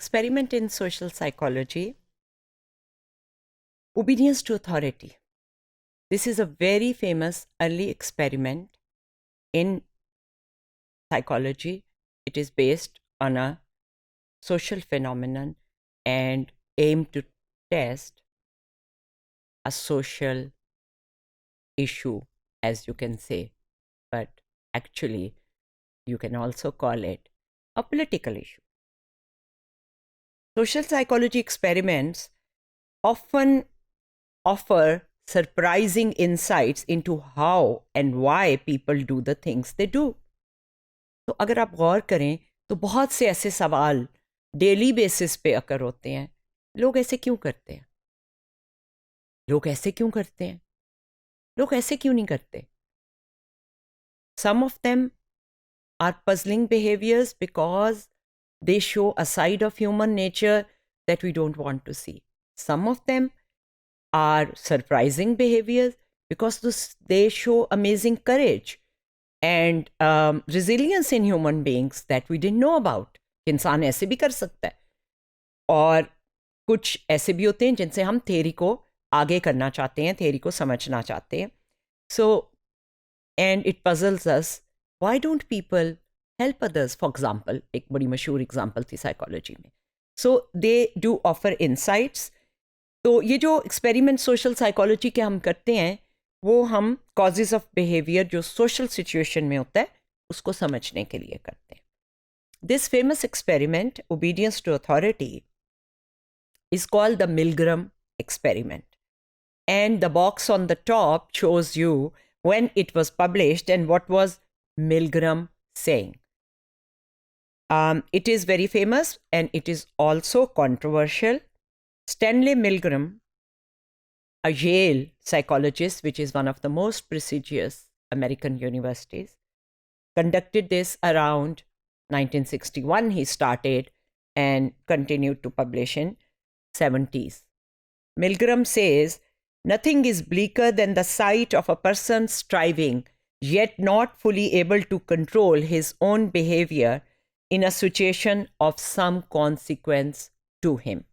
experiment in social psychology, obedience to authority. This is a very famous early experiment in psychology. It is based on a social phenomenon and aim to test a social issue, as you can say, but actually you can also call it a political issue. Social psychology experiments often offer surprising insights into how and why people do the things they do. तो अगर आप गौर करें तो बहुत से ऐसे सवाल daily basis पे अकर होते हैं, लोग ऐसे क्यों करते हैं, लोग ऐसे क्यों करते हैं, लोग ऐसे क्यों नहीं करते. Some of them are puzzling behaviors because they show a side of human nature that we don't want to see. Some of them are surprising behaviors because they show amazing courage and resilience in human beings that we didn't know about. इंसान ऐसे भी कर सकता है और कुछ ऐसे भी होते हैं जिनसे हम थ्योरी को आगे करना चाहते हैं, थ्योरी को समझना चाहते हैं. So, and it puzzles us, why don't people help others? For example, एक बड़ी मशहूर एग्जाम्पल थी साइकोलॉजी में. So they do offer insights. तो ये जो एक्सपेरिमेंट सोशल साइकोलॉजी के हम करते हैं वो हम कॉजेज ऑफ बिहेवियर जो सोशल सिचुएशन में होता है उसको समझने के लिए करते हैं. This famous experiment obedience to authority is called the Milgram experiment. And the box on the top shows you when it was published and what was Milgram saying. It is very famous and it is also controversial. Stanley Milgram, a Yale psychologist, which is one of the most prestigious American universities, conducted this around 1961. He started and continued to publish in 70s. Milgram says, nothing is bleaker than the sight of a person striving yet not fully able to control his own behavior in a situation of some consequence to him.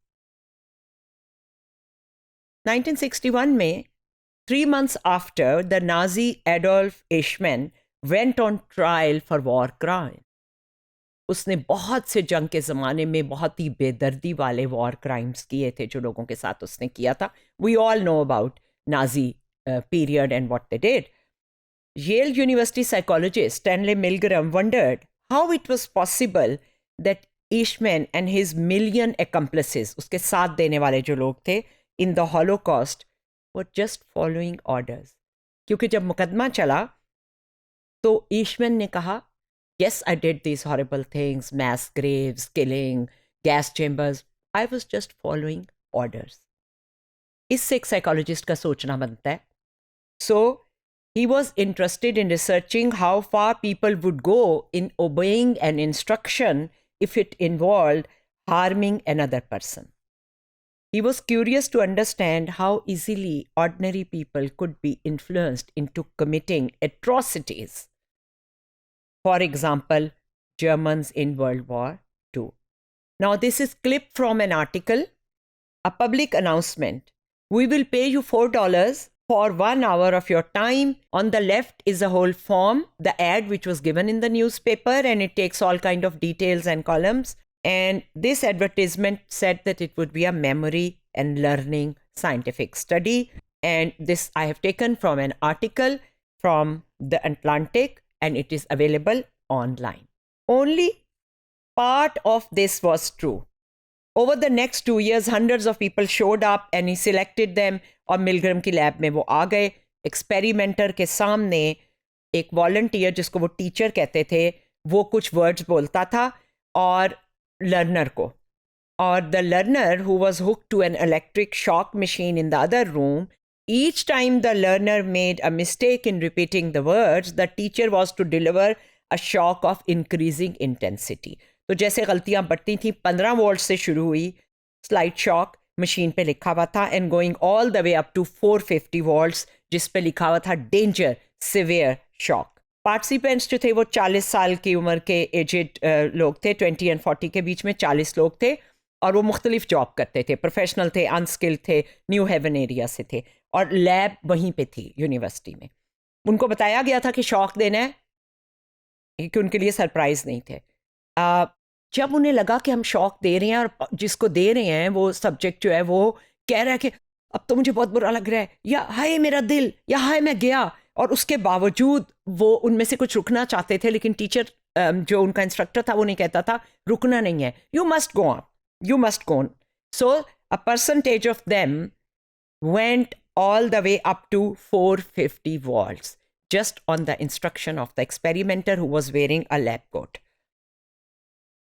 1961 में, 3 months after the Nazi Adolf Eichmann went on trial for war crime. उसने बहुत से जंग के ज़माने में बहुत ही बेदर्दी वाले वॉर क्राइम्स किए थे जो लोगों के साथ उसने किया था. We all know about Nazi period and what they did. Yale University psychologist Stanley Milgram wondered how it was possible that Eichmann and his million accomplices, उसके साथ देने वाले जो लोग थे, in the Holocaust were just following orders. क्योंकि जब मुकदमा चला तो ईशमैन ने कहा, yes, I did these horrible things, mass graves, killing, gas chambers. I was just following orders. इससे एक साइकोलॉजिस्ट का सोचना बनता है. So, he was interested in researching how far people would go in obeying an instruction if it involved harming another person. He was curious to understand how easily ordinary people could be influenced into committing atrocities. For example, Germans in World War II. Now, this is clipped from an article, a public announcement. We will pay you $4 for 1 hour of your time. On the left is a whole form, the ad which was given in the newspaper, and it takes all kind of details and columns. And this advertisement said that it would be a memory and learning scientific study. And this I have taken from an article from The Atlantic, and it is available online. Only part of this was true. Over the next 2 years, hundreds of people showed up and he selected them. और मिलग्रम की lab में वो आ गए. Experimenter के सामने एक volunteer, जिसको वो टीचर कहते थे, वो कुछ वर्ड्स बोलता था और लर्नर को. और the learner who was hooked to an electric shock machine in the other room, each time the learner made a mistake in repeating the words, the teacher was to deliver a shock of increasing intensity. तो जैसे गलतियां बढ़ती थी, 15 volt से शुरू हुई, slide shock machine पे लिखा हुआ था, and going all the way up to 450 volts जिस पे लिखा हुआ था डेंजर सिवियर शॉक. पार्टिसिपेंट्स जो थे वो 40 साल की उम्र के एजेड लोग थे, 20 और 40 के बीच में 40 लोग थे. और वो मुख्तलिफ जॉब करते थे, प्रोफेशनल थे, अनस्किल्ड थे, न्यू हेवन एरिया से थे, और लैब वहीं पे थी यूनिवर्सिटी में। उनको बताया गया था कि शौक देना है, कि उनके लिए सरप्राइज नहीं थे। जब उन्हें लगा कि हम शौक दे रहे हैं और जिसको दे रहे हैं वो सब्जेक्ट जो है वो कह रहा है कि अब तो मुझे बहुत बुरा लग रहा है, या हाय मेरा दिल, या हाय मैं गया, और उसके बावजूद वो उनमें से कुछ रुकना चाहते थे, लेकिन टीचर जो उनका इंस्ट्रक्टर था वो नहीं कहता था रुकना नहीं है, you must go on, you must go on. So a percentage of them went all the way up to 450 volts just on the instruction of the experimenter who was wearing a lab coat.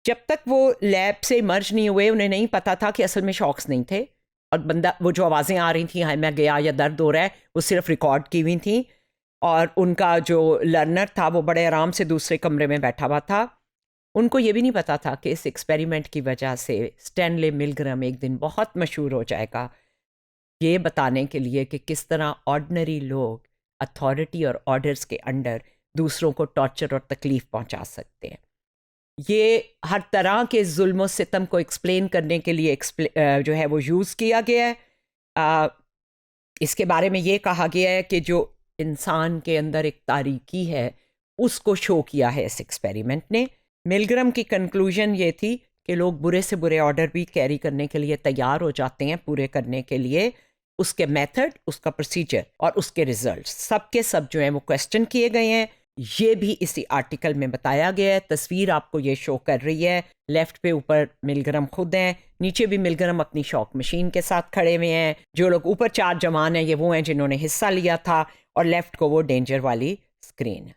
जब तक वो lab से मर्ज नहीं हुए उन्हें नहीं पता था कि असल में शॉक्स नहीं थे, और बंदा वो जो आवाज़ें आ रही थी, हाय मैं गया या दर्द हो रहा है, वो सिर्फ रिकॉर्ड की हुई थी। और उनका जो लर्नर था वो बड़े आराम से दूसरे कमरे में बैठा हुआ था। उनको ये भी नहीं पता था कि इस एक्सपेरिमेंट की वजह से स्टैनले मिलग्रम एक दिन बहुत मशहूर हो जाएगा, ये बताने के लिए कि किस तरह ऑर्डिनरी लोग अथॉरिटी और ऑर्डर्स के अंडर दूसरों को टॉर्चर और तकलीफ़ पहुंचा सकते हैं। ये हर तरह के जुल्म और सितम को एक्सप्लेन करने के लिए जो है वो यूज़ किया गया है। इसके बारे में ये कहा गया है कि जो इंसान के अंदर एक तारीकी है उसको शो किया है इस एक्सपेरिमेंट ने। मिलग्रम की कंक्लूजन ये थी कि लोग बुरे से बुरे ऑर्डर भी कैरी करने के लिए तैयार हो जाते हैं पूरे करने के लिए। उसके मेथड, उसका प्रोसीजर और उसके रिजल्ट्स सब के सब जो हैं वो क्वेश्चन किए गए हैं। ये भी इसी आर्टिकल में बताया गया है। तस्वीर आपको ये शो कर रही है, लेफ्ट पे ऊपर मिलग्रम खुद हैं, नीचे भी मिलग्रम अपनी शॉक मशीन के साथ खड़े हुए हैं। जो लोग ऊपर 4 जवान हैं ये वो हैं जिन्होंने हिस्सा लिया था, और लेफ्ट को वो डेंजर वाली स्क्रीन है।